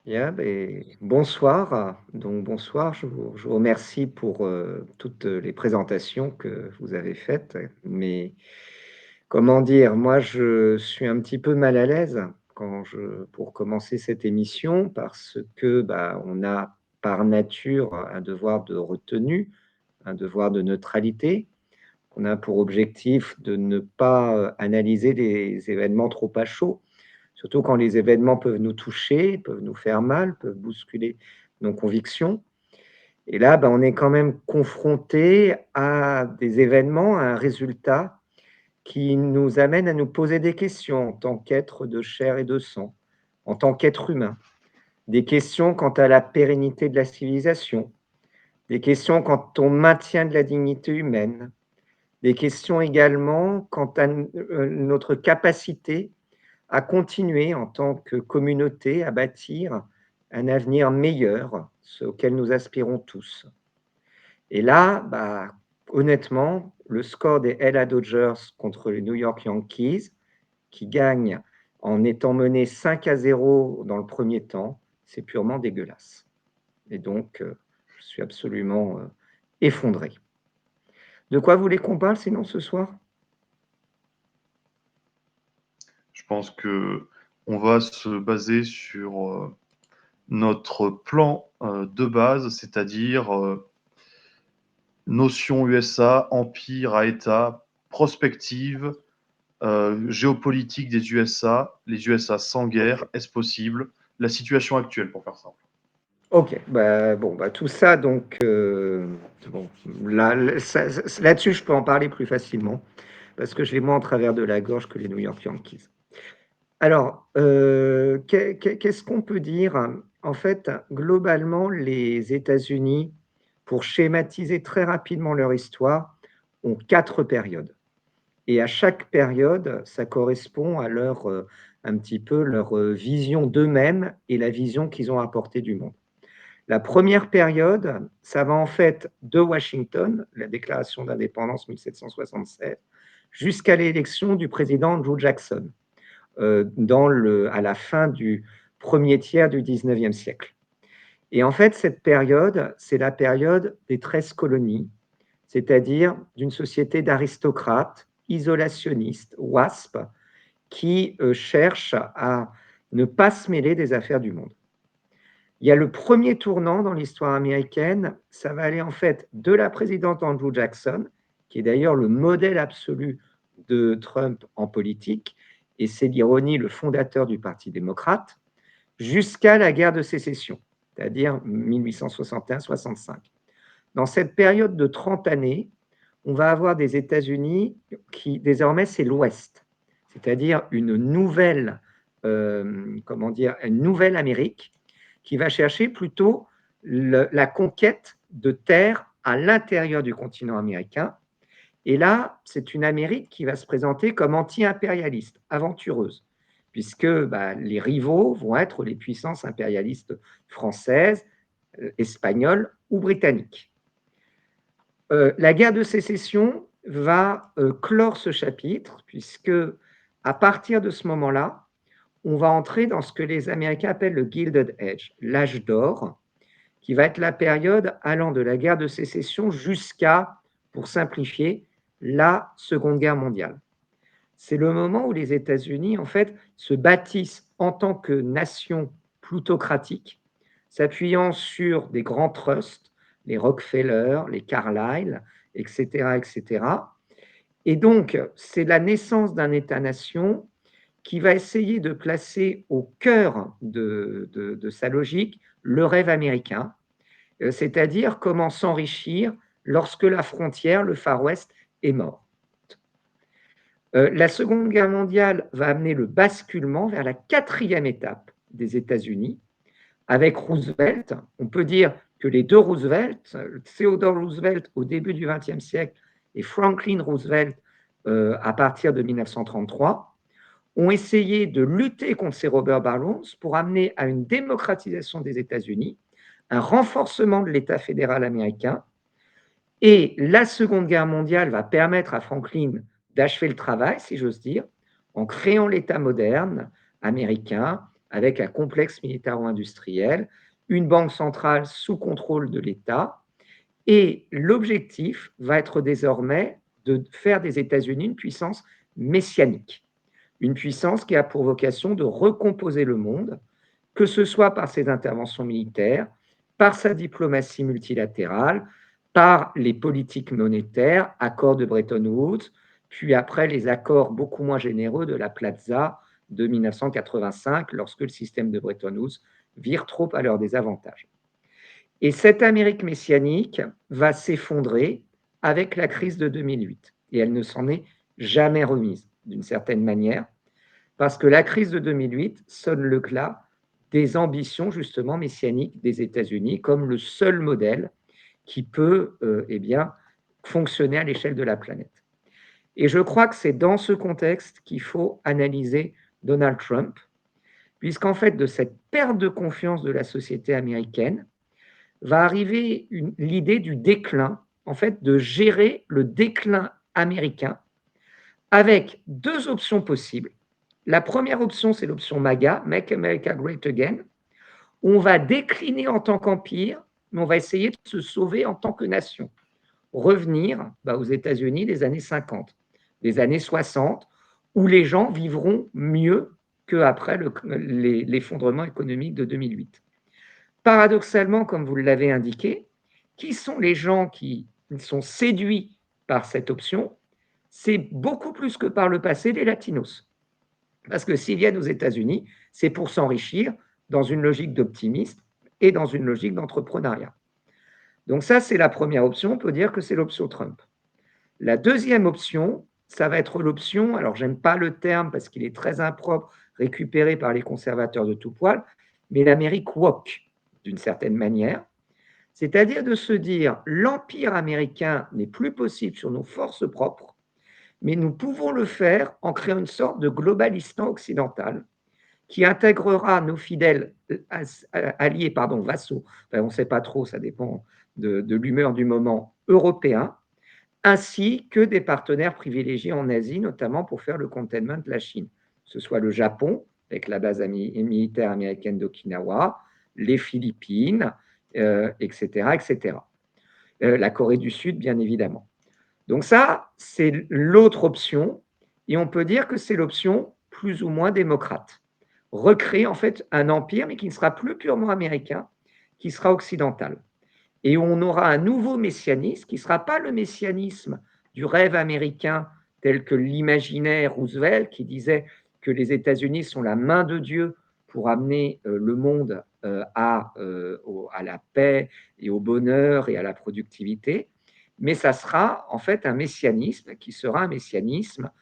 Bien, bonsoir. Donc, bonsoir, je vous remercie pour toutes les présentations que vous avez faites. Mais comment dire, moi, je suis un petit peu mal à l'aise pour commencer cette émission parce que on a par nature un devoir de retenue, un devoir de neutralité. On a pour objectif de ne pas analyser les événements trop à chaud. Surtout quand les événements peuvent nous toucher, peuvent nous faire mal, peuvent bousculer nos convictions. Et là, on est quand même confronté à des événements, à un résultat qui nous amène à nous poser des questions en tant qu'être de chair et de sang, en tant qu'être humain. Des questions quant à la pérennité de la civilisation, des questions quant au maintien de la dignité humaine, des questions également quant à notre capacité à continuer en tant que communauté à bâtir un avenir meilleur, ce auquel nous aspirons tous. Et là, honnêtement, le score des LA Dodgers contre les New York Yankees, qui gagnent en étant menés 5-0 dans le premier temps, c'est purement dégueulasse. Et donc, je suis absolument effondré. De quoi voulez qu'on parle sinon ce soir? Je pense que on va se baser sur notre plan de base, c'est-à-dire notion USA, empire à État, prospective, géopolitique des USA, les USA sans guerre, Ok. est-ce possible? La situation actuelle, pour faire simple. Ok, tout ça, donc, bon, là-dessus, je peux en parler plus facilement, parce que je l'ai moins en travers de la gorge que les New York Yankees. Alors, qu'est-ce qu'on peut dire? En fait, globalement, les États-Unis, pour schématiser très rapidement leur histoire, ont 4 périodes. Et à chaque période, ça correspond à un petit peu leur vision d'eux-mêmes et la vision qu'ils ont apportée du monde. La première période, ça va en fait de Washington, la déclaration d'indépendance 1776, jusqu'à l'élection du président Andrew Jackson, à la fin du premier tiers du 19e siècle. Et en fait, cette période, c'est la période des 13 colonies, c'est-à-dire d'une société d'aristocrates, isolationnistes, WASP, qui cherchent à ne pas se mêler des affaires du monde. Il y a le premier tournant dans l'histoire américaine, ça va aller en fait de la présidente Andrew Jackson, qui est d'ailleurs le modèle absolu de Trump en politique, et c'est l'ironie, le fondateur du Parti démocrate, jusqu'à la guerre de sécession, c'est-à-dire 1861-65. Dans cette période de 30 années, on va avoir des États-Unis qui, désormais, c'est l'Ouest, c'est-à-dire une nouvelle Amérique qui va chercher plutôt la conquête de terres à l'intérieur du continent américain. Et là, c'est une Amérique qui va se présenter comme anti-impérialiste, aventureuse, puisque les rivaux vont être les puissances impérialistes françaises, espagnoles ou britanniques. La guerre de sécession va clore ce chapitre, puisque à partir de ce moment-là, on va entrer dans ce que les Américains appellent le Gilded Age, l'âge d'or, qui va être la période allant de la guerre de sécession jusqu'à, pour simplifier, la Seconde Guerre mondiale. C'est le moment où les États-Unis, en fait, se bâtissent en tant que nation plutocratique, s'appuyant sur des grands trusts, les Rockefeller, les Carlyle, etc., etc. Et donc, c'est la naissance d'un État-nation qui va essayer de placer au cœur de sa logique le rêve américain, c'est-à-dire comment s'enrichir lorsque la frontière, le Far West, est mort. La Seconde Guerre mondiale va amener le basculement vers la quatrième étape des États-Unis, avec Roosevelt. On peut dire que les deux Roosevelt, Theodore Roosevelt au début du XXe siècle et Franklin Roosevelt à partir de 1933, ont essayé de lutter contre ces Robert Barons pour amener à une démocratisation des États-Unis, un renforcement de l'État fédéral américain. Et la Seconde Guerre mondiale va permettre à Franklin d'achever le travail, si j'ose dire, en créant l'État moderne américain, avec un complexe militaro-industriel, une banque centrale sous contrôle de l'État, et l'objectif va être désormais de faire des États-Unis une puissance messianique, une puissance qui a pour vocation de recomposer le monde, que ce soit par ses interventions militaires, par sa diplomatie multilatérale, par les politiques monétaires, accords de Bretton Woods, puis après les accords beaucoup moins généreux de la Plaza de 1985, lorsque le système de Bretton Woods vire trop à leur désavantage. Et cette Amérique messianique va s'effondrer avec la crise de 2008. Et elle ne s'en est jamais remise, d'une certaine manière, parce que la crise de 2008 sonne le glas des ambitions justement messianiques des États-Unis comme le seul modèle qui peut fonctionner à l'échelle de la planète. Et je crois que c'est dans ce contexte qu'il faut analyser Donald Trump, puisqu'en fait, de cette perte de confiance de la société américaine va arriver l'idée du déclin, en fait, de gérer le déclin américain avec deux options possibles. La première option, c'est l'option MAGA, Make America Great Again, où on va décliner en tant qu'empire, mais on va essayer de se sauver en tant que nation. Revenir aux États-Unis des années 50, des années 60, où les gens vivront mieux qu'après l'effondrement économique de 2008. Paradoxalement, comme vous l'avez indiqué, qui sont les gens qui sont séduits par cette option? C'est beaucoup plus que par le passé les latinos. Parce que s'ils viennent aux États-Unis, c'est pour s'enrichir dans une logique d'optimisme et dans une logique d'entrepreneuriat. Donc ça, c'est la première option. On peut dire que c'est l'option Trump. La deuxième option, ça va être l'option, alors j'aime pas le terme parce qu'il est très impropre, récupéré par les conservateurs de tout poil, mais l'Amérique woke, d'une certaine manière. C'est-à-dire de se dire, l'empire américain n'est plus possible sur nos forces propres, mais nous pouvons le faire en créant une sorte de globalistan occidental qui intégrera nos fidèles alliés, vassaux, on ne sait pas trop, ça dépend de l'humeur du moment, européen, ainsi que des partenaires privilégiés en Asie, notamment pour faire le containment de la Chine, que ce soit le Japon, avec la base militaire américaine d'Okinawa, les Philippines, etc., etc. La Corée du Sud, bien évidemment. Donc ça, c'est l'autre option, et on peut dire que c'est l'option plus ou moins démocrate. Recréer en fait un empire, mais qui ne sera plus purement américain, qui sera occidental. Et on aura un nouveau messianisme qui ne sera pas le messianisme du rêve américain tel que l'imaginait Roosevelt, qui disait que les États-Unis sont la main de Dieu pour amener le monde à la paix et au bonheur et à la productivité, mais ça sera en fait un messianisme qui sera un messianisme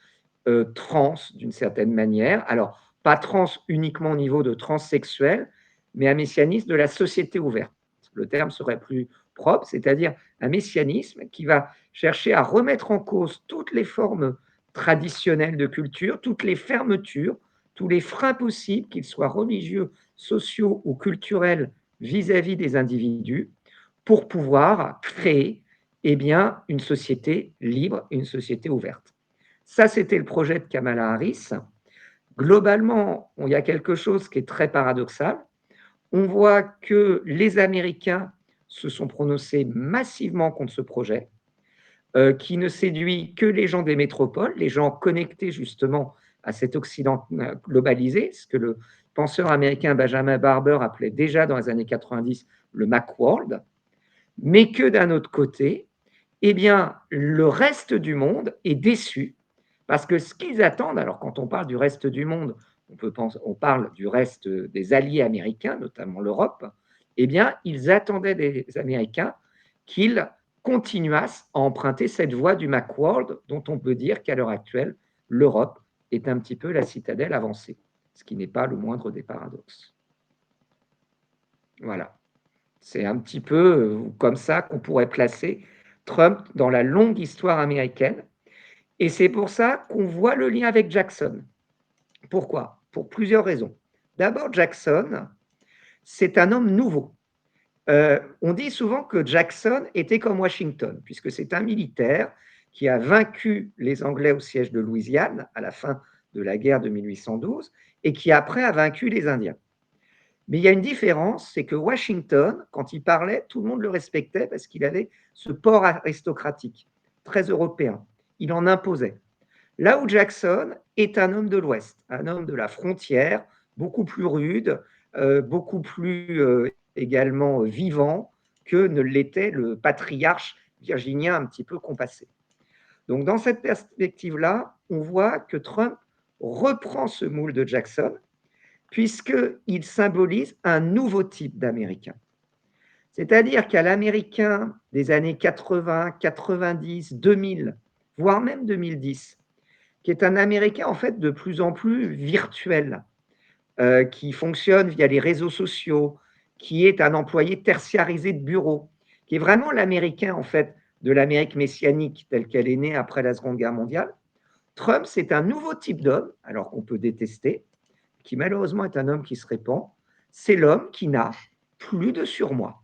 trans d'une certaine manière. Alors, pas trans uniquement au niveau de transsexuel, mais un messianisme de la société ouverte. Le terme serait plus propre, c'est-à-dire un messianisme qui va chercher à remettre en cause toutes les formes traditionnelles de culture, toutes les fermetures, tous les freins possibles, qu'ils soient religieux, sociaux ou culturels vis-à-vis des individus, pour pouvoir créer une société libre, une société ouverte. Ça, c'était le projet de Kamala Harris. Globalement, il y a quelque chose qui est très paradoxal. On voit que les Américains se sont prononcés massivement contre ce projet, qui ne séduit que les gens des métropoles, les gens connectés justement à cet Occident globalisé, ce que le penseur américain Benjamin Barber appelait déjà dans les années 90 le Macworld, mais que d'un autre côté, le reste du monde est déçu parce que ce qu'ils attendent, alors quand on parle du reste du monde, on parle du reste des alliés américains, notamment l'Europe, ils attendaient des Américains qu'ils continuassent à emprunter cette voie du Macworld, dont on peut dire qu'à l'heure actuelle, l'Europe est un petit peu la citadelle avancée, ce qui n'est pas le moindre des paradoxes. Voilà. C'est un petit peu comme ça qu'on pourrait placer Trump dans la longue histoire américaine. Et c'est pour ça qu'on voit le lien avec Jackson. Pourquoi? Pour plusieurs raisons. D'abord, Jackson, c'est un homme nouveau. On dit souvent que Jackson était comme Washington, puisque c'est un militaire qui a vaincu les Anglais au siège de Louisiane à la fin de la guerre de 1812 et qui après a vaincu les Indiens. Mais il y a une différence, c'est que Washington, quand il parlait, tout le monde le respectait parce qu'il avait ce port aristocratique, très européen. Il en imposait. Là où Jackson est un homme de l'Ouest, un homme de la frontière, beaucoup plus rude, beaucoup plus également vivant que ne l'était le patriarche virginien un petit peu compassé. Donc dans cette perspective-là, on voit que Trump reprend ce moule de Jackson, puisqu'il symbolise un nouveau type d'Américain. C'est-à-dire qu'à l'Américain des années 80, 90, 2000, voire même 2010, qui est un Américain en fait de plus en plus virtuel, qui fonctionne via les réseaux sociaux, qui est un employé tertiarisé de bureau, qui est vraiment l'Américain en fait de l'Amérique messianique telle qu'elle est née après la Seconde Guerre mondiale. Trump, c'est un nouveau type d'homme, alors qu'on peut détester, qui malheureusement est un homme qui se répand. C'est l'homme qui n'a plus de surmoi.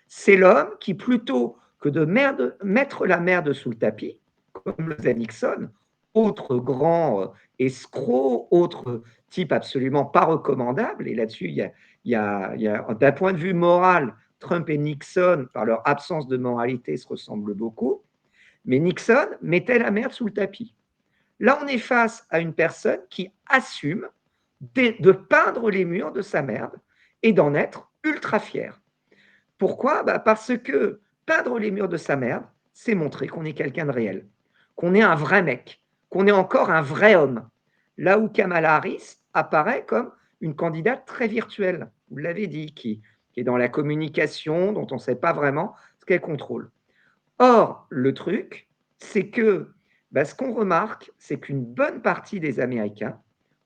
C'est l'homme qui, plutôt que de mettre la merde sous le tapis, comme le faisait Nixon, autre grand escroc, autre type absolument pas recommandable, et là-dessus, d'un point de vue moral, Trump et Nixon, par leur absence de moralité, se ressemblent beaucoup, mais Nixon mettait la merde sous le tapis. Là, on est face à une personne qui assume de peindre les murs de sa merde et d'en être ultra fier. Pourquoi? Parce que peindre les murs de sa merde, c'est montrer qu'on est quelqu'un de réel, qu'on est un vrai mec, qu'on est encore un vrai homme. Là où Kamala Harris apparaît comme une candidate très virtuelle, vous l'avez dit, qui est dans la communication, dont on ne sait pas vraiment ce qu'elle contrôle. Or, le truc, c'est que ce qu'on remarque, c'est qu'une bonne partie des Américains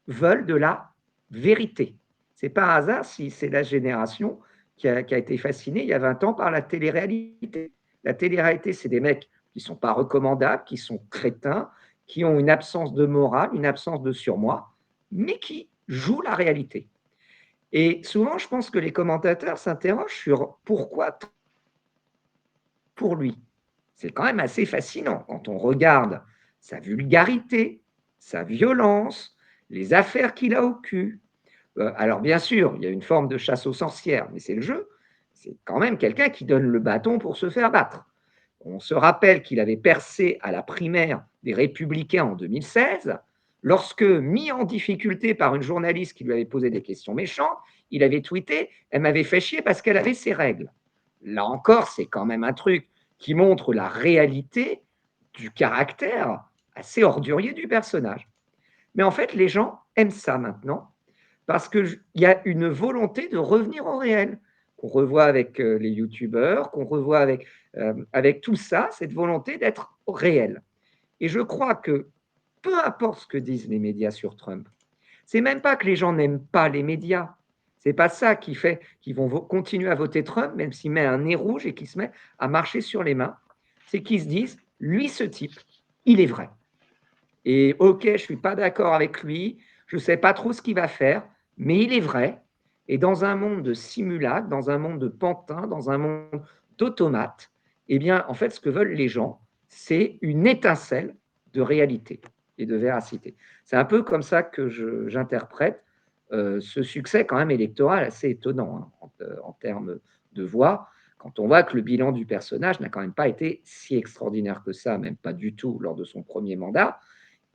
veulent de la vérité. C'est pas un hasard si c'est la génération qui a été fascinée il y a 20 ans par la télé-réalité. La télé-réalité, c'est des mecs qui ne sont pas recommandables, qui sont crétins, qui ont une absence de morale, une absence de surmoi, mais qui jouent la réalité. Et souvent, je pense que les commentateurs s'interrogent sur pourquoi pour lui. C'est quand même assez fascinant quand on regarde sa vulgarité, sa violence, les affaires qu'il a au cul. Alors bien sûr, il y a une forme de chasse aux sorcières, mais c'est le jeu. C'est quand même quelqu'un qui donne le bâton pour se faire battre. On se rappelle qu'il avait percé à la primaire des Républicains en 2016, lorsque, mis en difficulté par une journaliste qui lui avait posé des questions méchantes, il avait tweeté « Elle m'avait fait chier parce qu'elle avait ses règles ». Là encore, c'est quand même un truc qui montre la réalité du caractère assez ordurier du personnage. Mais en fait, les gens aiment ça maintenant parce qu'il y a une volonté de revenir au réel, qu'on revoit avec les youtubeurs, qu'on revoit avec tout ça, cette volonté d'être réel. Et je crois que peu importe ce que disent les médias sur Trump, c'est même pas que les gens n'aiment pas les médias. C'est pas ça qui fait qu'ils vont continuer à voter Trump, même s'il met un nez rouge et qu'il se met à marcher sur les mains. C'est qu'ils se disent, lui, ce type, il est vrai. Et ok, je suis pas d'accord avec lui, je sais pas trop ce qu'il va faire, mais il est vrai. Et dans un monde de simulacres, dans un monde de pantins, dans un monde d'automates, eh bien, en fait, ce que veulent les gens, c'est une étincelle de réalité et de véracité. C'est un peu comme ça que j'interprète ce succès quand même électoral assez étonnant en termes de voix, quand on voit que le bilan du personnage n'a quand même pas été si extraordinaire que ça, même pas du tout lors de son premier mandat,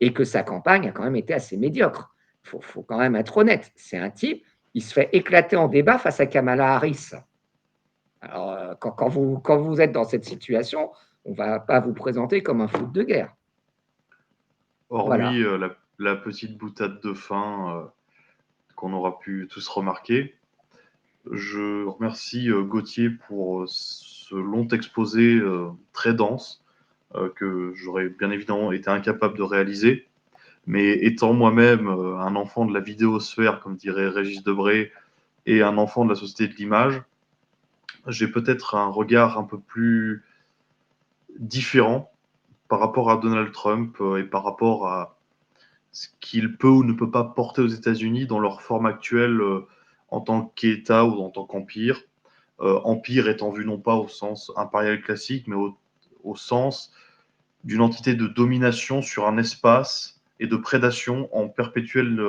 et que sa campagne a quand même été assez médiocre. Il faut quand même être honnête. C'est un type, il se fait éclater en débat face à Kamala Harris. Alors, quand vous êtes dans cette situation, on ne va pas vous présenter comme un foot de guerre. Hormis Voilà. la petite boutade de fin qu'on aura pu tous remarquer. Je remercie Gauthier pour ce long exposé très dense que j'aurais bien évidemment été incapable de réaliser. Mais étant moi-même un enfant de la vidéosphère, comme dirait Régis Debray, et un enfant de la société de l'image, j'ai peut-être un regard un peu plus différent par rapport à Donald Trump et par rapport à ce qu'il peut ou ne peut pas porter aux États-Unis dans leur forme actuelle en tant qu'État ou en tant qu'empire. Empire étant vu non pas au sens impérial classique, mais au sens d'une entité de domination sur un espace et de prédation en perpétuel,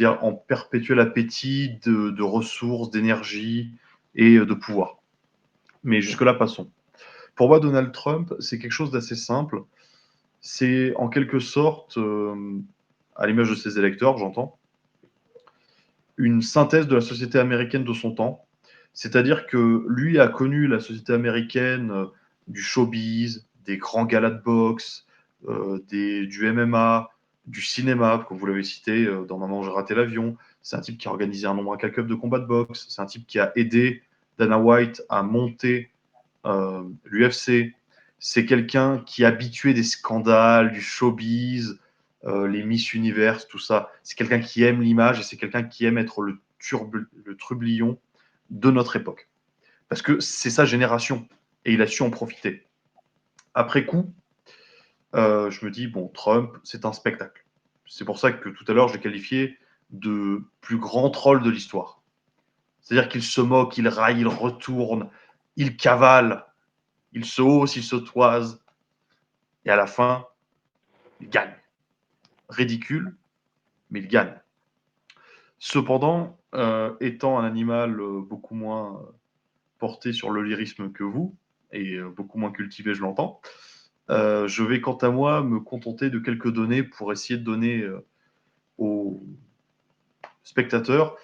en perpétuel appétit de ressources, d'énergie et de pouvoir. Mais jusque-là, passons. Pour moi, Donald Trump, c'est quelque chose d'assez simple. C'est en quelque sorte, à l'image de ses électeurs, j'entends, une synthèse de la société américaine de son temps. C'est-à-dire que lui a connu la société américaine du showbiz, des grands galas de boxe, du MMA, du cinéma, comme vous l'avez cité dans Maman, j'ai raté l'avion. C'est un type qui a organisé un nombre incalculable de combats de boxe. C'est un type qui a aidé Dana White à monter l'UFC. C'est quelqu'un qui est habitué des scandales, du showbiz, les Miss Univers, tout ça. C'est quelqu'un qui aime l'image et c'est quelqu'un qui aime être le trublion de notre époque. Parce que c'est sa génération et il a su en profiter. Après coup, je me dis, bon, Trump, c'est un spectacle. C'est pour ça que tout à l'heure, je l'ai qualifié de plus grand troll de l'histoire. C'est-à-dire qu'il se moque, il raille, il retourne, il cavale, il se hausse, il se toise, et à la fin, il gagne. Ridicule, mais il gagne. Cependant, étant un animal beaucoup moins porté sur le lyrisme que vous, et beaucoup moins cultivé, je l'entends, je vais quant à moi me contenter de quelques données pour essayer de donner aux spectateurs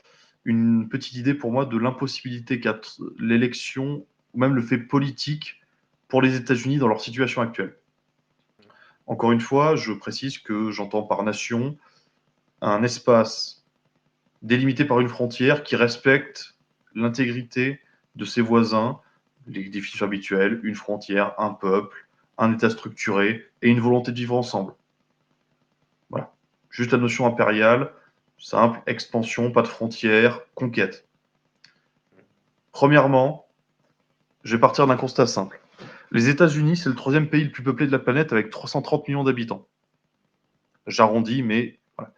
une petite idée pour moi de l'impossibilité qu'a l'élection, ou même le fait politique pour les États-Unis dans leur situation actuelle. Encore une fois, je précise que j'entends par nation un espace délimité par une frontière qui respecte l'intégrité de ses voisins, les définitions habituelles, une frontière, un peuple, un État structuré et une volonté de vivre ensemble. Voilà. Juste la notion impériale, simple, expansion, pas de frontières, conquête. Premièrement, je vais partir d'un constat simple. Les États-Unis, c'est le troisième pays le plus peuplé de la planète avec 330 millions d'habitants. J'arrondis, mais voilà.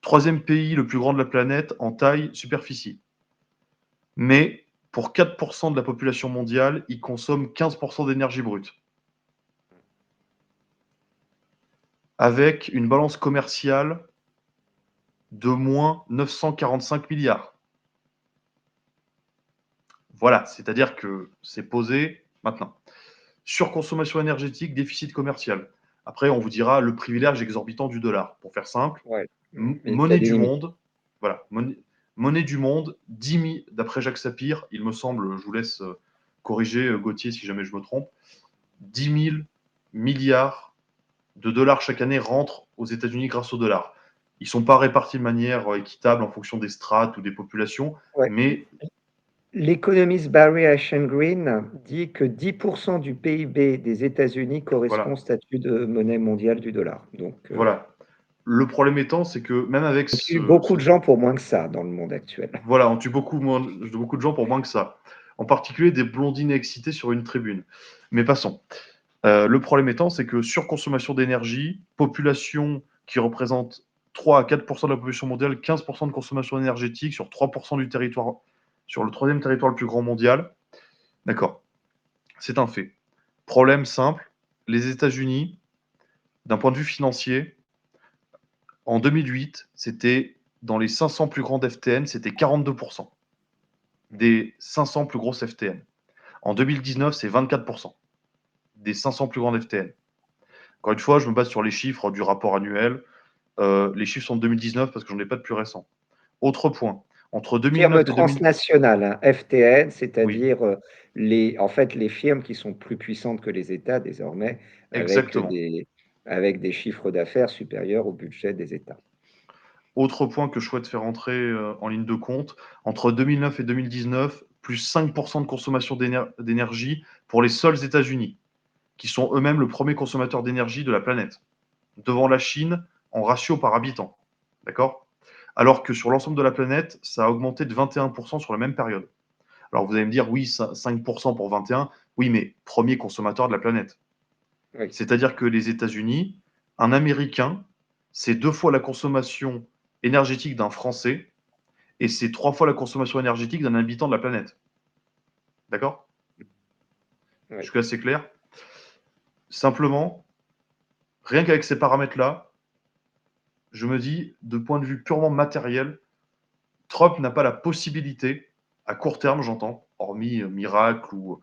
Troisième pays le plus grand de la planète en taille, superficie. Mais pour 4% de la population mondiale, ils consomment 15% d'énergie brute. Avec une balance commerciale de moins 945 milliards. Voilà, c'est-à-dire que c'est posé maintenant. Surconsommation énergétique, déficit commercial. Après, on vous dira le privilège exorbitant du dollar. Pour faire simple, Ouais. Mais tu as monnaie des du limites. monde, voilà, monnaie du monde, 10 000, d'après Jacques Sapir, il me semble, je vous laisse corriger Gauthier si jamais je me trompe, 10 000 milliards de dollars chaque année rentrent aux États-Unis grâce au dollar. Ils ne sont pas répartis de manière équitable en fonction des strates ou des populations, Ouais. mais L'économiste Barry Eichengreen dit que 10% du PIB des États-Unis correspond au voilà. statut de monnaie mondiale du dollar. Donc, Voilà. Le problème étant, c'est que même avec on tue beaucoup de gens pour moins que ça dans le monde actuel. voilà, on tue beaucoup de gens pour moins que ça. En particulier des blondines excitées sur une tribune. Mais passons. Le problème étant, c'est que surconsommation d'énergie, population qui représente 3 à 4% de la population mondiale, 15% de consommation énergétique sur 3% du territoire, sur le troisième territoire le plus grand mondial. D'accord. C'est un fait. Problème simple, les États-Unis, d'un point de vue financier, en 2008, c'était dans les 500 plus grandes FTN, c'était 42% des 500 plus grosses FTN. En 2019, c'est 24% des 500 plus grandes FTN. Encore une fois, je me base sur les chiffres du rapport annuel. Les chiffres sont de 2019 parce que j'en ai pas de plus récent. Autre point, entre Firmes 2009 et 2000, transnationales, hein, FTN, oui, c'est-à-dire en fait, les firmes qui sont plus puissantes que les États désormais, exactement. avec des chiffres d'affaires supérieurs au budget des États. Autre point que je souhaite faire entrer en ligne de compte, entre 2009 et 2019, plus 5% de consommation d'énergie pour les seuls États-Unis, qui sont eux-mêmes le premier consommateur d'énergie de la planète, devant la Chine en ratio par habitant. D'accord? Alors que sur l'ensemble de la planète, ça a augmenté de 21% sur la même période. Alors vous allez me dire, oui, 5% pour 21, oui, mais premier consommateur de la planète. Oui. C'est-à-dire que les États-Unis, un Américain, c'est 2 fois la consommation énergétique d'un Français et c'est 3 fois la consommation énergétique d'un habitant de la planète. D'accord? Oui. Jusque-là, c'est clair. Simplement, rien qu'avec ces paramètres-là, je me dis, de point de vue purement matériel, Trump n'a pas la possibilité, à court terme, j'entends, hormis miracle ou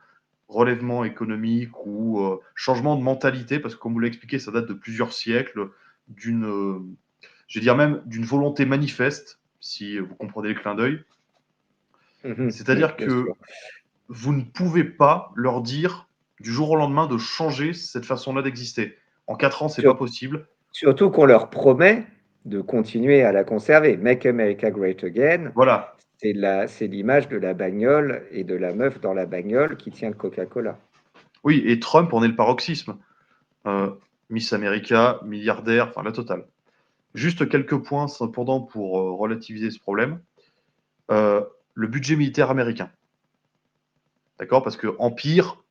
relèvement économique ou changement de mentalité, parce que comme vous l'avez expliqué, ça date de plusieurs siècles, je vais dire même d'une volonté manifeste, si vous comprenez le clin d'œil. C'est-à-dire Bien sûr. que vous ne pouvez pas leur dire du jour au lendemain de changer cette façon-là d'exister. En 4 ans, c'est pas possible. Surtout qu'on leur promet de continuer à la conserver. Make America Great Again, Voilà. c'est l'image de la bagnole et de la meuf dans la bagnole qui tient le Coca-Cola. Oui, et Trump en est le paroxysme. Miss America, milliardaire, enfin la totale. Juste quelques points cependant pour relativiser ce problème. Le budget militaire américain. D'accord? Parce que empire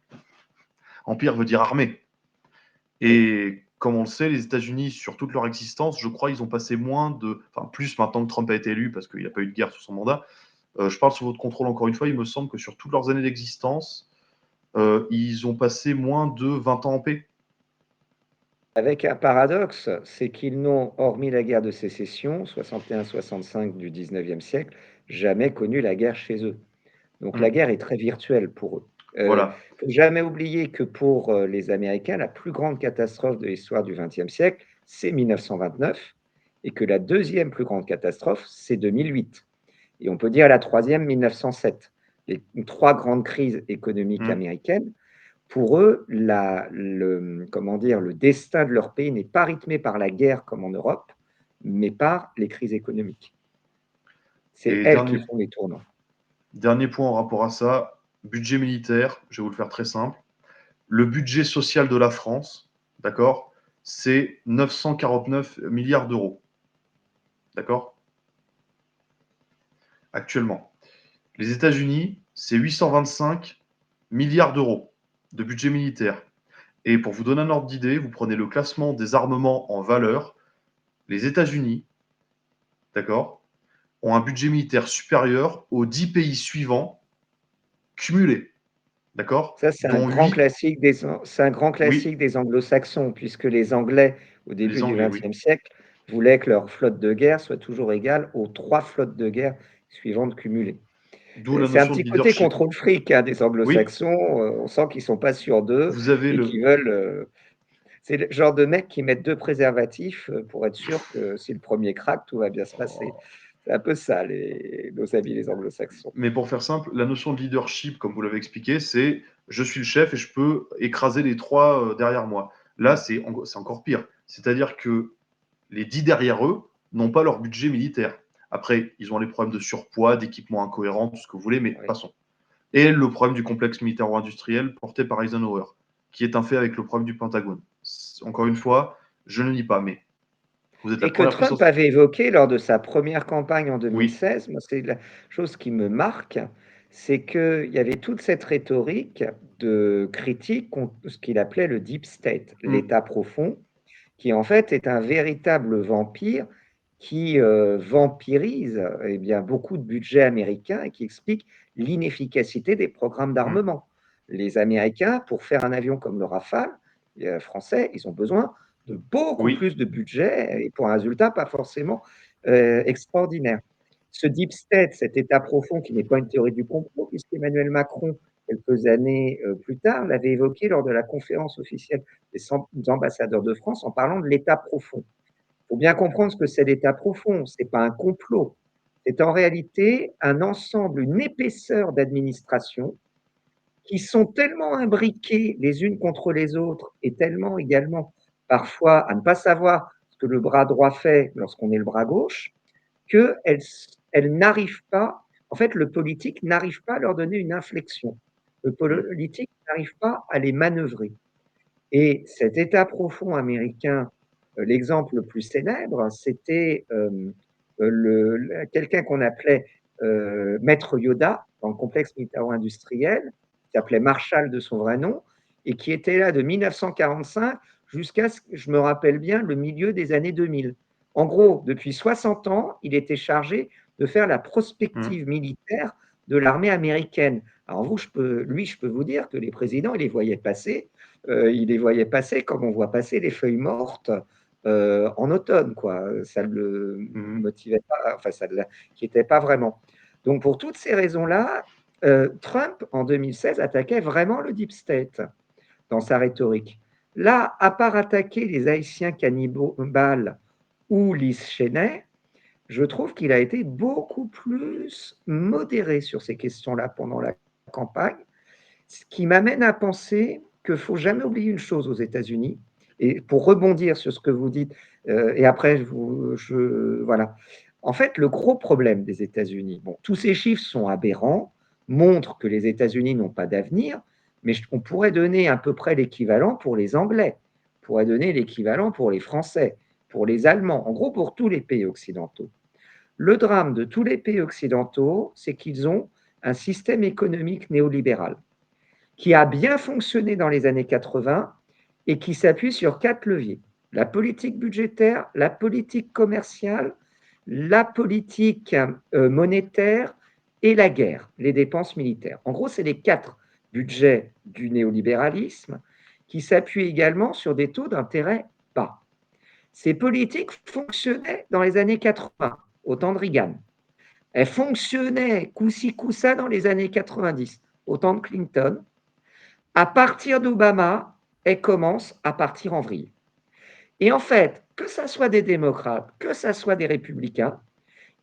veut dire armée. Et comme on le sait, les États-Unis, sur toute leur existence, je crois, ils ont passé plus maintenant que Trump a été élu, parce qu'il n'y a pas eu de guerre sous son mandat. Je parle sous votre contrôle encore une fois, il me semble que sur toutes leurs années d'existence, ils ont passé moins de 20 ans en paix. Avec un paradoxe, c'est qu'ils n'ont, hormis la guerre de sécession, 61-65 du 19e siècle, jamais connu la guerre chez eux. Donc la guerre est très virtuelle pour eux. Voilà. Faut jamais oublier que pour les Américains, la plus grande catastrophe de l'histoire du XXe siècle, c'est 1929, et que la deuxième plus grande catastrophe, c'est 2008. Et on peut dire la troisième, 1907. Les trois grandes crises économiques américaines, pour eux, le destin de leur pays n'est pas rythmé par la guerre comme en Europe, mais par les crises économiques. C'est Et elles qui font les tournants. dernier point en rapport à ça, budget militaire, je vais vous le faire très simple. Le budget social de la France, d'accord, c'est 949 milliards d'euros. D'accord? Actuellement. Les États-Unis, c'est 825 milliards d'euros de budget militaire. Et pour vous donner un ordre d'idée, vous prenez le classement des armements en valeur. Les États-Unis, d'accord, ont un budget militaire supérieur aux 10 pays suivants cumulés. D'accord? Ça, c'est un Dont grand 8, classique oui, des anglo-saxons, puisque les Anglais, au les début du Anglais, oui. XXe siècle, voulaient que leur flotte de guerre soit toujours égale aux 3 flottes de guerre suivantes cumulées. D'où la C'est un notion de petit côté leadership. contrôle fric des Oui, anglo-saxons. On sent qu'ils sont pas sûrs d'eux vous avez et qu'ils le. veulent. C'est le genre de mecs qui mettent 2 préservatifs pour être sûr que si le premier craque, tout va bien se passer. C'est un peu ça, nos amis les anglo-saxons. Mais pour faire simple, la notion de leadership, comme vous l'avez expliqué, c'est je suis le chef et je peux écraser les 3 derrière moi. Là, c'est encore pire. C'est-à-dire que les 10 derrière eux n'ont pas leur budget militaire. Après, ils ont les problèmes de surpoids, d'équipements incohérents, tout ce que vous voulez, mais Oui. passons. Et le problème du complexe militaro-industriel porté par Eisenhower, qui est un fait avec le problème du Pentagone. Encore une fois, je ne nie pas, mais vous êtes la Et que première Trump puissance. avait évoqué lors de sa première campagne en Oui. 2016, moi, c'est la chose qui me marque, c'est qu'il y avait toute cette rhétorique de critique contre ce qu'il appelait le deep state, l'État profond, qui en fait est un véritable vampire qui vampirise eh bien, beaucoup de budgets américains et qui explique l'inefficacité des programmes d'armement. Les Américains, pour faire un avion comme le Rafale français, ils ont besoin de beaucoup Oui. plus de budget et pour un résultat pas forcément extraordinaire. Ce deep state, cet état profond qui n'est pas une théorie du complot, puisqu'Emmanuel Macron, quelques années plus tard, l'avait évoqué lors de la conférence officielle des ambassadeurs de France en parlant de l'état profond. Il faut bien comprendre ce que c'est l'état profond, ce n'est pas un complot. C'est en réalité un ensemble, une épaisseur d'administrations qui sont tellement imbriquées les unes contre les autres et tellement également parfois à ne pas savoir ce que le bras droit fait lorsqu'on est le bras gauche, qu'elles n'arrivent pas, en fait, le politique n'arrive pas à leur donner une inflexion. Le politique n'arrive pas à les manœuvrer. Et cet État profond américain, l'exemple le plus célèbre, c'était quelqu'un qu'on appelait Maître Yoda dans le complexe militaro-industriel, qui s'appelait Marshall de son vrai nom, et qui était là de 1945 jusqu'à, je me rappelle bien, le milieu des années 2000. En gros, depuis 60 ans, il était chargé de faire la prospective militaire de l'armée américaine. Alors je peux vous dire que les présidents, il les voyait passer comme on voit passer les feuilles mortes en automne, quoi. Ça ne le motivait pas, enfin, ça ne l'inquiétait pas vraiment. Donc, pour toutes ces raisons-là, Trump, en 2016, attaquait vraiment le deep state dans sa rhétorique. Là, à part attaquer les Haïtiens cannibales ou Liz Cheney, je trouve qu'il a été beaucoup plus modéré sur ces questions-là pendant la campagne, ce qui m'amène à penser qu'il ne faut jamais oublier une chose aux États-Unis, et pour rebondir sur ce que vous dites, et après, voilà. En fait, le gros problème des États-Unis, bon, tous ces chiffres sont aberrants, montrent que les États-Unis n'ont pas d'avenir, mais on pourrait donner à peu près l'équivalent pour les Anglais, on pourrait donner l'équivalent pour les Français, pour les Allemands, en gros pour tous les pays occidentaux. Le drame de tous les pays occidentaux, c'est qu'ils ont un système économique néolibéral qui a bien fonctionné dans les années 80 et qui s'appuie sur 4 leviers. La politique budgétaire, la politique commerciale, la politique monétaire et la guerre, les dépenses militaires. En gros, c'est les 4 budgets du néolibéralisme qui s'appuient également sur des taux d'intérêt bas. Ces politiques fonctionnaient dans les années 80, au temps de Reagan. Elles fonctionnaient coup-ci, coup-ça dans les années 90, au temps de Clinton. À partir d'Obama, elles commencent à partir en vrille. Et en fait, que ce soit des démocrates, que ce soit des républicains,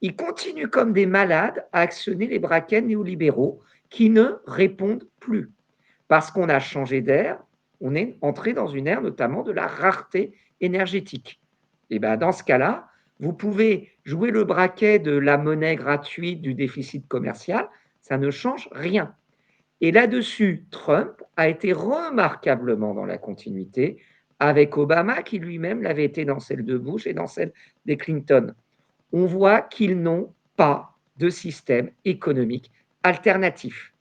ils continuent comme des malades à actionner les braquets néolibéraux qui ne répondent plus. Parce qu'on a changé d'air, on est entré dans une ère notamment de la rareté énergétique. Et bien dans ce cas-là, vous pouvez jouer le braquet de la monnaie gratuite, du déficit commercial, ça ne change rien. Et là-dessus, Trump a été remarquablement dans la continuité avec Obama, qui lui-même l'avait été dans celle de Bush et dans celle des Clinton. On voit qu'ils n'ont pas de système économique alternatif.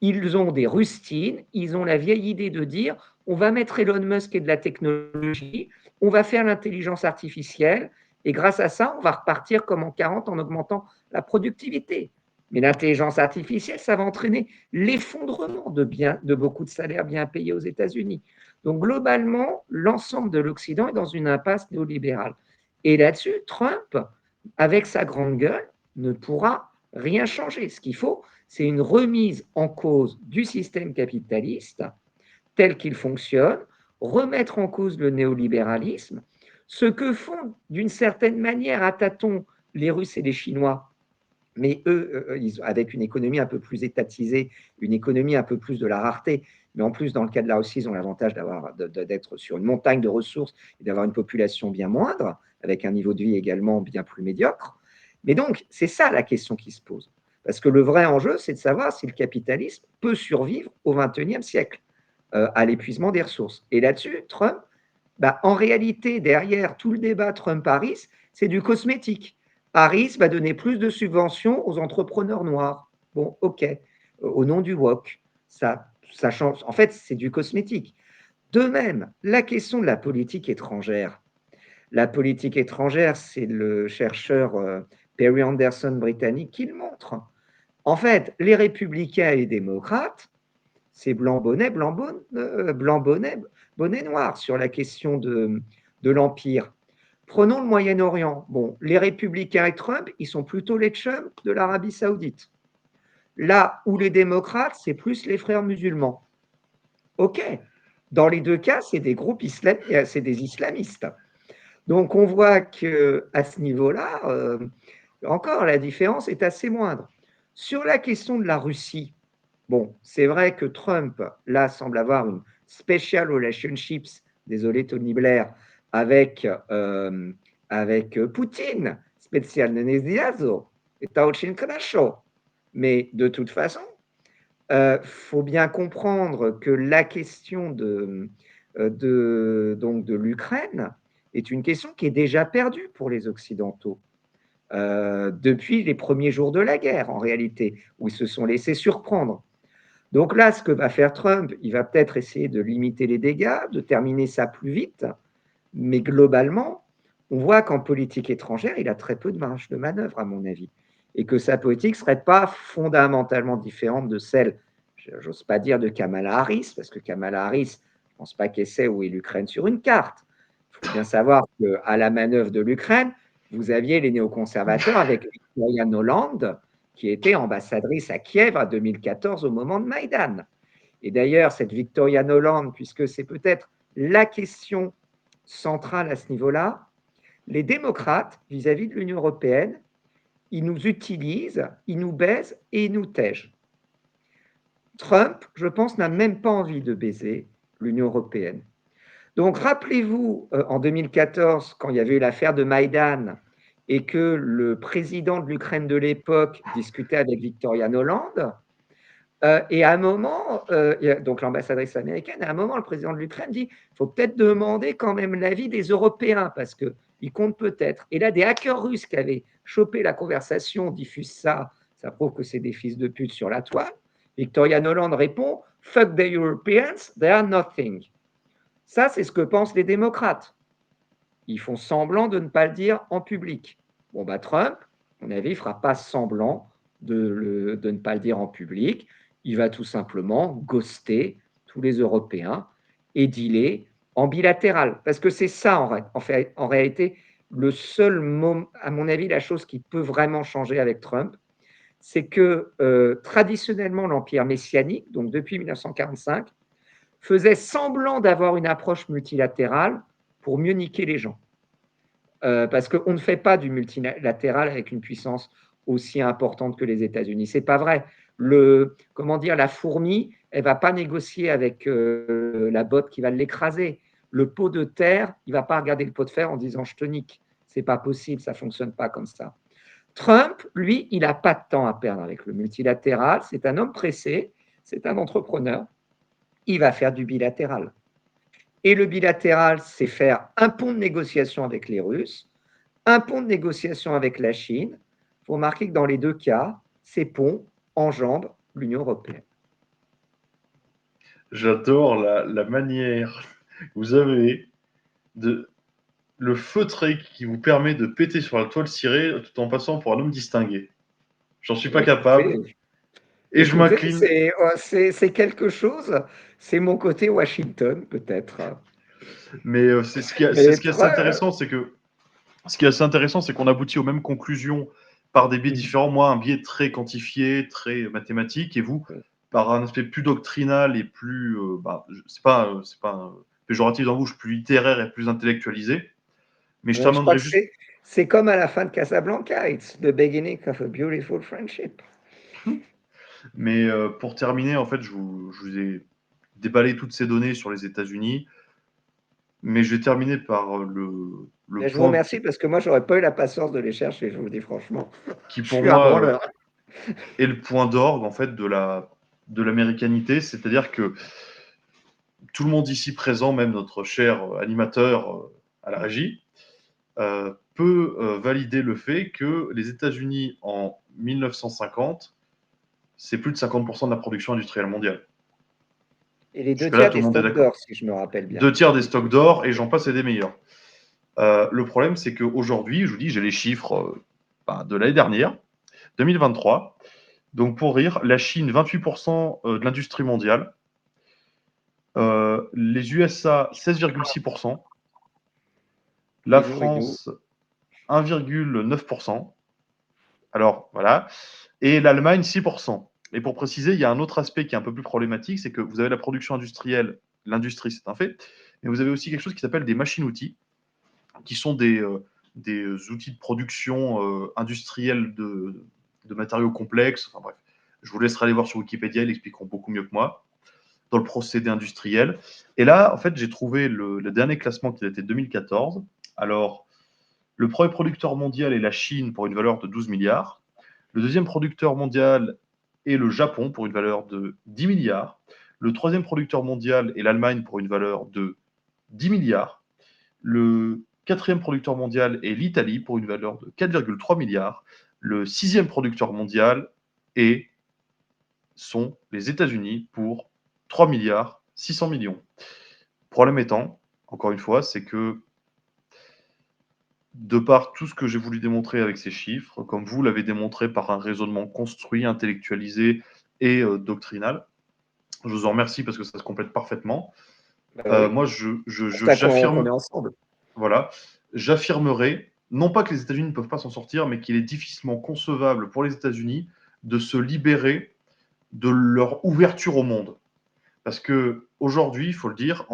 Ils ont des rustines, ils ont la vieille idée de dire on va mettre Elon Musk et de la technologie, on va faire l'intelligence artificielle, et grâce à ça, on va repartir comme en 40 en augmentant la productivité. Mais l'intelligence artificielle, ça va entraîner l'effondrement de beaucoup de salaires bien payés aux États-Unis. Donc globalement, l'ensemble de l'Occident est dans une impasse néolibérale. Et là-dessus, Trump, avec sa grande gueule, ne pourra rien changer. Ce qu'il faut, c'est une remise en cause du système capitaliste tel qu'il fonctionne, remettre en cause le néolibéralisme, ce que font d'une certaine manière à tâtons les Russes et les Chinois, mais eux, avec une économie un peu plus étatisée, une économie un peu plus de la rareté, mais en plus, dans le cas de la Russie, ils ont l'avantage d'être sur une montagne de ressources et d'avoir une population bien moindre, avec un niveau de vie également bien plus médiocre. Mais donc, c'est ça la question qui se pose. Parce que le vrai enjeu, c'est de savoir si le capitalisme peut survivre au XXIe siècle, à l'épuisement des ressources. Et là-dessus, Trump, en réalité, derrière tout le débat Trump-Harris, c'est du cosmétique. Harris va donner plus de subventions aux entrepreneurs noirs. Bon, ok, au nom du woke. Ça change. En fait, c'est du cosmétique. De même, la question de la politique étrangère. La politique étrangère, c'est le chercheur Perry Anderson britannique qui le montre. En fait, les républicains et les démocrates, c'est blanc bonnet, bonnet noir sur la question de l'Empire. Prenons le Moyen-Orient. Bon, les républicains et Trump, ils sont plutôt les chums de l'Arabie saoudite. Là où les démocrates, c'est plus les frères musulmans. OK. Dans les deux cas, c'est des groupes islamiques, c'est des islamistes. Donc on voit qu'à ce niveau-là, encore, la différence est assez moindre. Sur la question de la Russie, bon, c'est vrai que Trump, là, semble avoir une special relationships, désolé Tony Blair, avec Poutine, spécial Neneziazo, et Taochin Kanasho. Mais de toute façon, faut bien comprendre que la question de l'Ukraine est une question qui est déjà perdue pour les Occidentaux. Depuis les premiers jours de la guerre, en réalité, où ils se sont laissés surprendre. Donc là, ce que va faire Trump, il va peut-être essayer de limiter les dégâts, de terminer ça plus vite, mais globalement, on voit qu'en politique étrangère, il a très peu de marge de manœuvre, à mon avis, et que sa politique ne serait pas fondamentalement différente de celle, j'ose pas dire de Kamala Harris, parce que Kamala Harris, je ne pense pas qu'elle sait où est l'Ukraine sur une carte, Il faut bien savoir qu'à la manœuvre de l'Ukraine, vous aviez les néoconservateurs avec Victoria Nuland, qui était ambassadrice à Kiev en 2014 au moment de Maïdan. Et d'ailleurs, cette Victoria Nuland, puisque c'est peut-être la question centrale à ce niveau-là, les démocrates, vis-à-vis de l'Union européenne, ils nous utilisent, ils nous baisent et ils nous tègent. Trump, je pense, n'a même pas envie de baiser l'Union européenne. Donc, rappelez-vous, en 2014, quand il y avait eu l'affaire de Maïdan et que le président de l'Ukraine de l'époque discutait avec Victoria Nuland, et à un moment, donc l'ambassadrice américaine, à un moment, le président de l'Ukraine dit il faut peut-être demander quand même l'avis des Européens parce qu'ils comptent peut-être. Et là, des hackers russes qui avaient chopé la conversation diffusent ça. Ça prouve que c'est des fils de pute sur la toile. Victoria Nuland répond fuck the Europeans, they are nothing. Ça, c'est ce que pensent les démocrates. Ils font semblant de ne pas le dire en public. Bon, bah, Trump, à mon avis, ne fera pas semblant de ne pas le dire en public. Il va tout simplement ghoster tous les Européens et dealer en bilatéral. Parce que c'est ça, en réalité, le seul moment, à mon avis, la chose qui peut vraiment changer avec Trump, c'est que traditionnellement, l'Empire messianique, donc depuis 1945, faisait semblant d'avoir une approche multilatérale pour mieux niquer les gens. Parce qu'on ne fait pas du multilatéral avec une puissance aussi importante que les États-Unis. C'est pas vrai. Comment dire, la fourmi, elle va pas négocier avec la botte qui va l'écraser. Le pot de terre, il va pas regarder le pot de fer en disant je te nique. C'est pas possible, ça fonctionne pas comme ça. Trump, lui, il n'a pas de temps à perdre avec le multilatéral. C'est un homme pressé, c'est un entrepreneur. Il va faire du bilatéral. Et le bilatéral, c'est faire un pont de négociation avec les Russes, un pont de négociation avec la Chine. Il faut remarquer que dans les deux cas, ces ponts enjambent l'Union européenne. J'adore la manière que vous avez de le feutré qui vous permet de péter sur la toile cirée tout en passant pour un homme distingué. J'en suis pas capable et je Écoutez, m'incline. c'est quelque chose. C'est mon côté Washington, peut-être. Mais c'est ce qui est assez intéressant, c'est que ce qui est assez intéressant, c'est qu'on aboutit aux mêmes conclusions par des biais différents. Moi, un biais très quantifié, très mathématique, et vous, par un aspect plus doctrinal et plus, c'est pas péjoratif dans la bouche, plus littéraire et plus intellectualisé. Mais je Je crois terminerai que juste. c'est comme à la fin de Casablanca. It's the beginning of a beautiful friendship. Mais pour terminer, en fait, je vous ai déballé toutes ces données sur les États-Unis, mais je vais terminer par le Et je vous point remercie parce que moi, j'aurais pas eu la patience de les chercher, je vous le dis franchement. qui, Je pour suis un moi, branleur. est le point d'orgue en fait de l'américanité, c'est-à-dire que tout le monde ici présent, même notre cher animateur à la régie, peut valider le fait que les États-Unis en 1950, c'est plus de 50% de la production industrielle mondiale. Et les deux Jusque-là, tiers tout des le monde est stocks d'accord. d'or, si je me rappelle bien. 2 tiers des stocks d'or et j'en passe et des meilleurs. Le problème, c'est qu'aujourd'hui, je vous dis, j'ai les chiffres de l'année dernière, 2023. Donc, pour rire, la Chine, 28% de l'industrie mondiale. Les USA, 16,6%. La Et nous. France, 1,9%. Alors, voilà. Et l'Allemagne, 6%. Et pour préciser, il y a un autre aspect qui est un peu plus problématique, c'est que vous avez la production industrielle, l'industrie, c'est un fait, mais vous avez aussi quelque chose qui s'appelle des machines-outils, qui sont des outils de production industrielle de matériaux complexes. Enfin bref, je vous laisserai aller voir sur Wikipédia, ils l'expliqueront beaucoup mieux que moi, dans le procédé industriel. Et là, en fait, j'ai trouvé le dernier classement qui datait de 2014. Alors, le premier producteur mondial est la Chine pour une valeur de 12 milliards. Le deuxième producteur mondial est le Japon pour une valeur de 10 milliards. Le troisième producteur mondial est l'Allemagne pour une valeur de 10 milliards. Le quatrième producteur mondial est l'Italie pour une valeur de 4,3 milliards. Le sixième producteur mondial sont les États-Unis pour 3 milliards 600 millions. Le problème étant, encore une fois, c'est que de par tout ce que j'ai voulu démontrer avec ces chiffres, comme vous l'avez démontré par un raisonnement construit, intellectualisé et doctrinal, je vous en remercie parce que ça se complète parfaitement. Bah oui. Moi, C'est pour ça qu'on j'affirme est ensemble. voilà, j'affirmerai, non pas que les États-Unis ne peuvent pas s'en sortir, mais qu'il est difficilement concevable pour les États-Unis de se libérer de leur ouverture au monde. Parce qu'aujourd'hui, il faut le dire,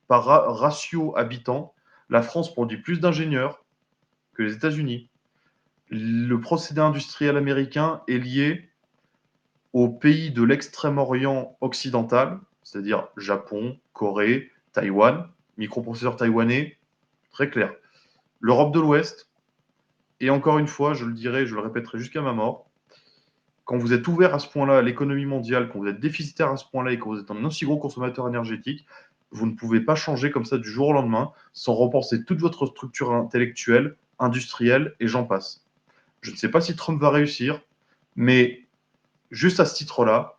par ratio habitant, la France produit plus d'ingénieurs que les États-Unis. Le procédé industriel américain est lié aux pays de l'extrême-orient occidental, c'est-à-dire Japon, Corée, Taïwan, microprocesseurs taïwanais, très clair. L'Europe de l'Ouest, et encore une fois, je le dirai, je le répéterai jusqu'à ma mort, quand vous êtes ouvert à ce point-là à l'économie mondiale, quand vous êtes déficitaire à ce point-là et quand vous êtes un aussi gros consommateur énergétique, vous ne pouvez pas changer comme ça du jour au lendemain sans repenser toute votre structure intellectuelle, industrielle et j'en passe. Je ne sais pas si Trump va réussir, mais juste à ce titre-là,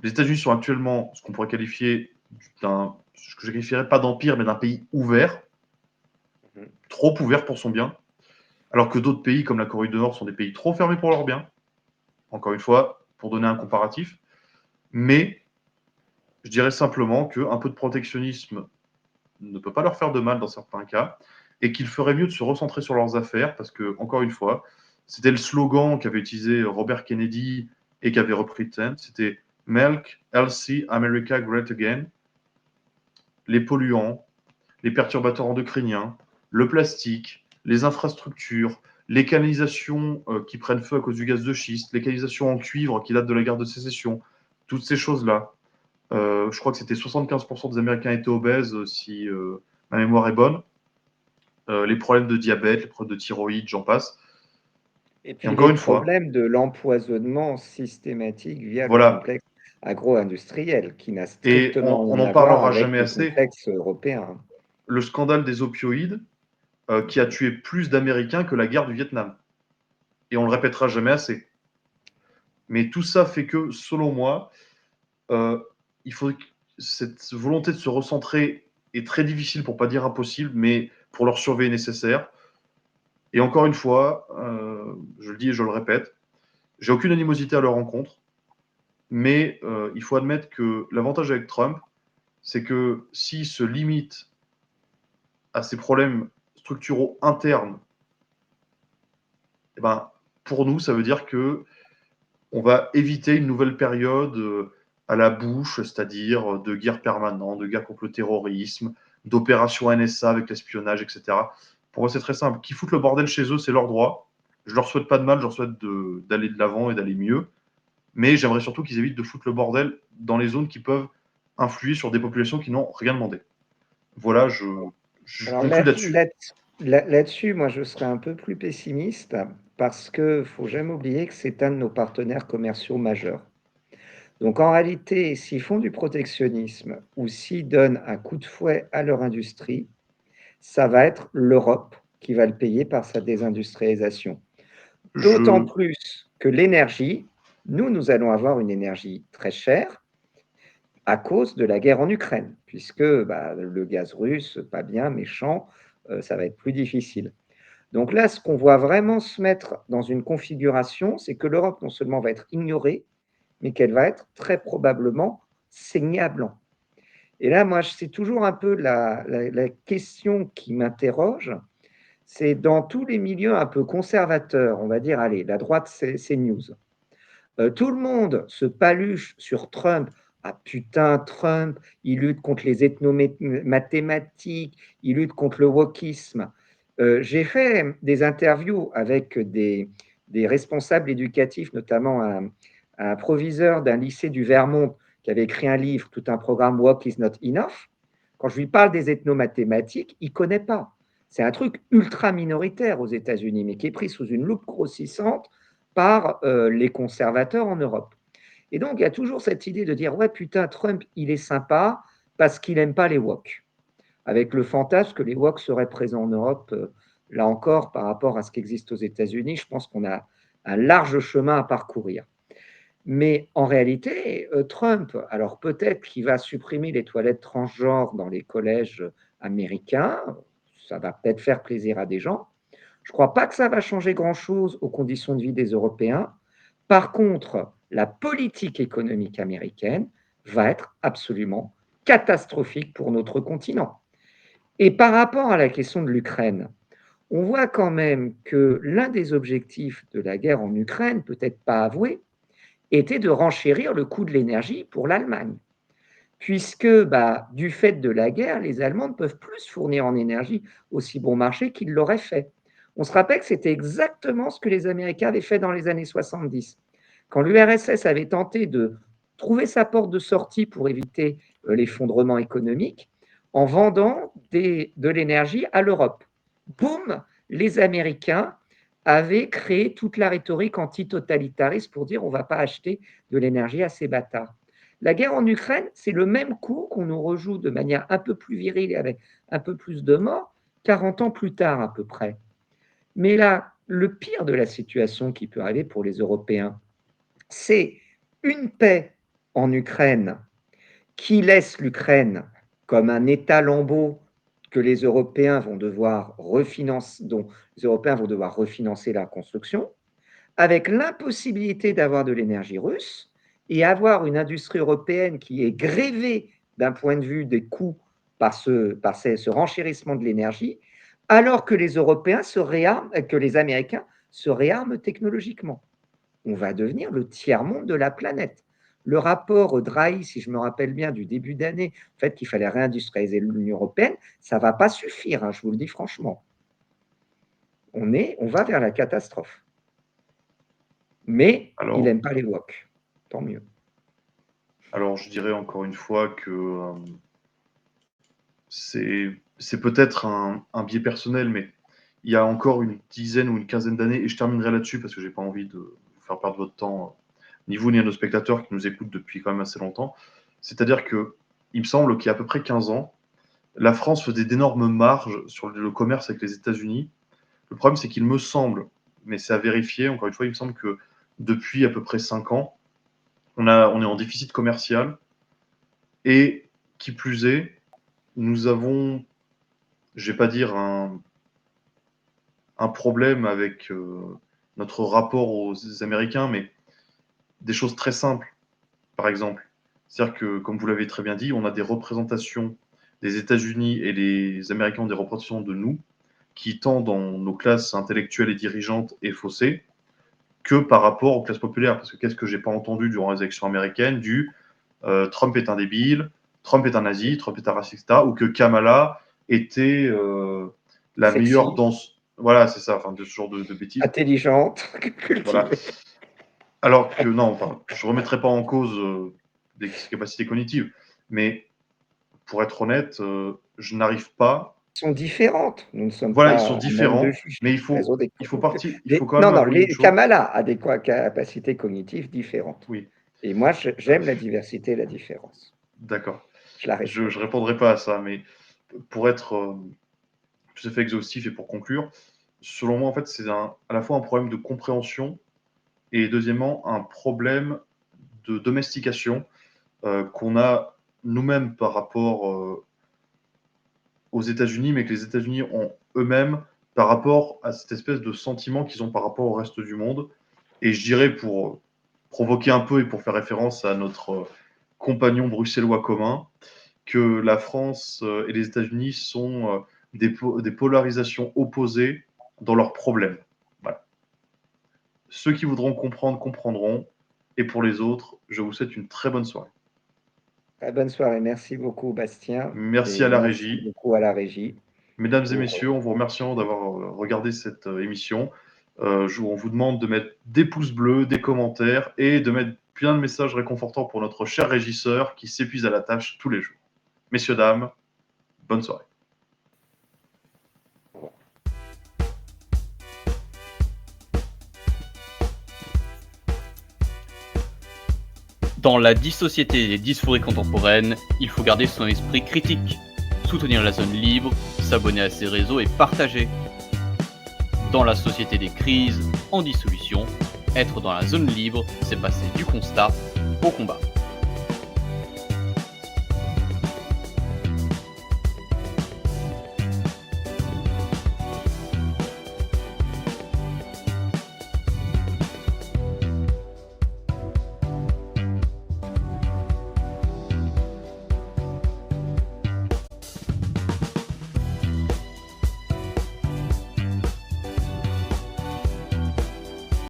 les États-Unis sont actuellement ce qu'on pourrait qualifier ce que je qualifierais pas d'empire, mais d'un pays ouvert, trop ouvert pour son bien, alors que d'autres pays comme la Corée du Nord sont des pays trop fermés pour leur bien. Encore une fois, pour donner un comparatif. Mais je dirais simplement qu'un peu de protectionnisme ne peut pas leur faire de mal dans certains cas et qu'il ferait mieux de se recentrer sur leurs affaires parce que, encore une fois, c'était le slogan qu'avait utilisé Robert Kennedy et qu'avait repris Tent, c'était Make Healthy America Great Again. Les polluants, les perturbateurs endocriniens, le plastique, les infrastructures, les canalisations qui prennent feu à cause du gaz de schiste, les canalisations en cuivre qui datent de la guerre de sécession, toutes ces choses-là. Je crois que c'était 75% des Américains étaient obèses, si ma mémoire est bonne. Les problèmes de diabète, les problèmes de thyroïde, j'en passe. Et Et puis encore les une fois, problèmes de l'empoisonnement systématique via le voilà. complexe agro-industriel, qui n'a Et strictement on rien n'en à voir parlera avec jamais le assez. complexe européen. Le scandale des opioïdes qui a tué plus d'Américains que la guerre du Vietnam. Et on le répétera jamais assez. Mais tout ça fait que, selon moi, il faut cette volonté de se recentrer est très difficile, pour pas dire impossible, mais pour leur survie est nécessaire. Et encore une fois, je le dis et je le répète, j'ai aucune animosité à leur rencontre, mais il faut admettre que l'avantage avec Trump, c'est que s'il se limite à ses problèmes structuraux internes, eh ben, pour nous, ça veut dire que on va éviter une nouvelle période à la Bush, c'est-à-dire de guerre permanente, de guerre contre le terrorisme, d'opération NSA avec l'espionnage, etc. Pour eux, c'est très simple. Qu'ils foutent le bordel chez eux, c'est leur droit. Je leur souhaite pas de mal, je leur souhaite d'aller de l'avant et d'aller mieux. Mais j'aimerais surtout qu'ils évitent de foutre le bordel dans les zones qui peuvent influer sur des populations qui n'ont rien demandé. Voilà, je Alors conclue là-dessus. là-dessus, moi, je serais un peu plus pessimiste parce que faut jamais oublier que c'est un de nos partenaires commerciaux majeurs. Donc en réalité, s'ils font du protectionnisme ou s'ils donnent un coup de fouet à leur industrie, ça va être l'Europe qui va le payer par sa désindustrialisation. D'autant Je, plus que l'énergie, nous allons avoir une énergie très chère à cause de la guerre en Ukraine, puisque le gaz russe, pas bien, méchant, ça va être plus difficile. Donc là, ce qu'on voit vraiment se mettre dans une configuration, c'est que l'Europe non seulement va être ignorée, mais qu'elle va être très probablement saignée à blanc. Et là, moi, c'est toujours un peu la question qui m'interroge, c'est dans tous les milieux un peu conservateurs, on va dire, allez, la droite, c'est news. Tout le monde se paluche sur Trump. Ah putain, Trump, il lutte contre les ethnomathématiques, il lutte contre le wokisme. J'ai fait des interviews avec des responsables éducatifs, notamment un proviseur d'un lycée du Vermont qui avait écrit un livre, tout un programme Woke is not enough. Quand je lui parle des ethnomathématiques, il ne connaît pas. C'est un truc ultra minoritaire aux États-Unis, mais qui est pris sous une loupe grossissante par les conservateurs en Europe. Et donc, il y a toujours cette idée de dire, ouais, putain, Trump, il est sympa parce qu'il n'aime pas les woke. Avec le fantasme que les woke seraient présents en Europe, là encore, par rapport à ce qui existe aux États-Unis, je pense qu'on a un large chemin à parcourir. Mais en réalité, Trump, alors peut-être qu'il va supprimer les toilettes transgenres dans les collèges américains, ça va peut-être faire plaisir à des gens. Je ne crois pas que ça va changer grand-chose aux conditions de vie des Européens. Par contre, la politique économique américaine va être absolument catastrophique pour notre continent. Et par rapport à la question de l'Ukraine, on voit quand même que l'un des objectifs de la guerre en Ukraine, peut-être pas avoué, était de renchérir le coût de l'énergie pour l'Allemagne. Puisque, bah, du fait de la guerre, les Allemands ne peuvent plus se fournir en énergie aussi bon marché qu'ils l'auraient fait. On se rappelle que c'était exactement ce que les Américains avaient fait dans les années 70. Quand l'URSS avait tenté de trouver sa porte de sortie pour éviter l'effondrement économique, en vendant de l'énergie à l'Europe. Boum, les Américains avaient créé toute la rhétorique anti-totalitariste pour dire on ne va pas acheter de l'énergie à ces bâtards. La guerre en Ukraine, c'est le même coup qu'on nous rejoue de manière un peu plus virile et avec un peu plus de morts, 40 ans plus tard à peu près. Mais là, le pire de la situation qui peut arriver pour les Européens, c'est une paix en Ukraine qui laisse l'Ukraine comme un État lambeau que les Européens vont devoir refinancer, dont les Européens vont devoir refinancer la construction, avec l'impossibilité d'avoir de l'énergie russe et avoir une industrie européenne qui est grévée d'un point de vue des coûts par ce renchérissement de l'énergie, alors que les Européens se réarment, que les Américains se réarment technologiquement. On va devenir le tiers-monde de la planète. Le rapport Draghi, si je me rappelle bien, du début d'année, le fait qu'il fallait réindustrialiser l'Union européenne, ça ne va pas suffire, hein, je vous le dis franchement. On va vers la catastrophe. Mais il n'aime pas les wok. Tant mieux. Alors, je dirais encore une fois que c'est peut-être un biais personnel, mais il y a encore une dizaine ou une quinzaine d'années, et je terminerai là-dessus parce que j'ai pas envie de vous faire perdre votre temps, ni vous ni à nos spectateurs qui nous écoutent depuis quand même assez longtemps. C'est-à-dire que, il me semble qu'il y a à peu près 15 ans, la France faisait d'énormes marges sur le commerce avec les États-Unis. Le problème, c'est qu'il me semble, mais c'est à vérifier, encore une fois, il me semble que depuis à peu près 5 ans, on est en déficit commercial et qui plus est, nous avons, je vais pas dire un problème avec notre rapport aux Américains, mais des choses très simples, par exemple. C'est-à-dire que, comme vous l'avez très bien dit, on a des représentations des États-Unis et les Américains ont des représentations de nous qui, tant dans nos classes intellectuelles et dirigeantes, est faussée que par rapport aux classes populaires. Parce que qu'est-ce que j'ai pas entendu durant les élections américaines du Trump est un débile, Trump est un nazi, Trump est un raciste, ou que Kamala était la Sexy, meilleure danse. Voilà, c'est ça, enfin, de ce genre de bêtises. intelligente, Voilà. Alors que non, enfin, je ne remettrai pas en cause ses capacités cognitives, mais pour être honnête, je n'arrive pas. Sont différentes. Nous ne sommes Voilà, ils pas sont à même de différents, juger. mais il faut quand Non, même non, avouer une chose. Kamala a des capacités cognitives différentes. Oui. Et moi, j'aime la diversité et la différence. D'accord. Je la Je respecte. ne répondrai pas à ça, mais pour être tout à fait exhaustif et pour conclure, selon moi, en fait, c'est à la fois un problème de compréhension et deuxièmement, un problème de domestication qu'on a nous-mêmes par rapport aux États-Unis, mais que les États-Unis ont eux-mêmes par rapport à cette espèce de sentiment qu'ils ont par rapport au reste du monde. Et je dirais, pour provoquer un peu et pour faire référence à notre compagnon bruxellois commun, que la France et les États-Unis sont des polarisations opposées dans leurs problèmes. Voilà. Ceux qui voudront comprendre, comprendront. Et pour les autres, je vous souhaite une très bonne soirée. Très bonne soirée. Merci beaucoup, Bastien. Merci Et à la merci régie. beaucoup à la régie. Mesdames et Pour... messieurs, on vous remercie d'avoir regardé cette émission. On vous demande de mettre des pouces bleus, des commentaires et de mettre plein de messages réconfortants pour notre cher régisseur qui s'épuise à la tâche tous les jours. Messieurs, dames, bonne soirée. Dans la dissociété des dysphories contemporaines, il faut garder son esprit critique, soutenir la zone libre, s'abonner à ses réseaux et partager. Dans la société des crises en dissolution, être dans la zone libre, c'est passer du constat au combat.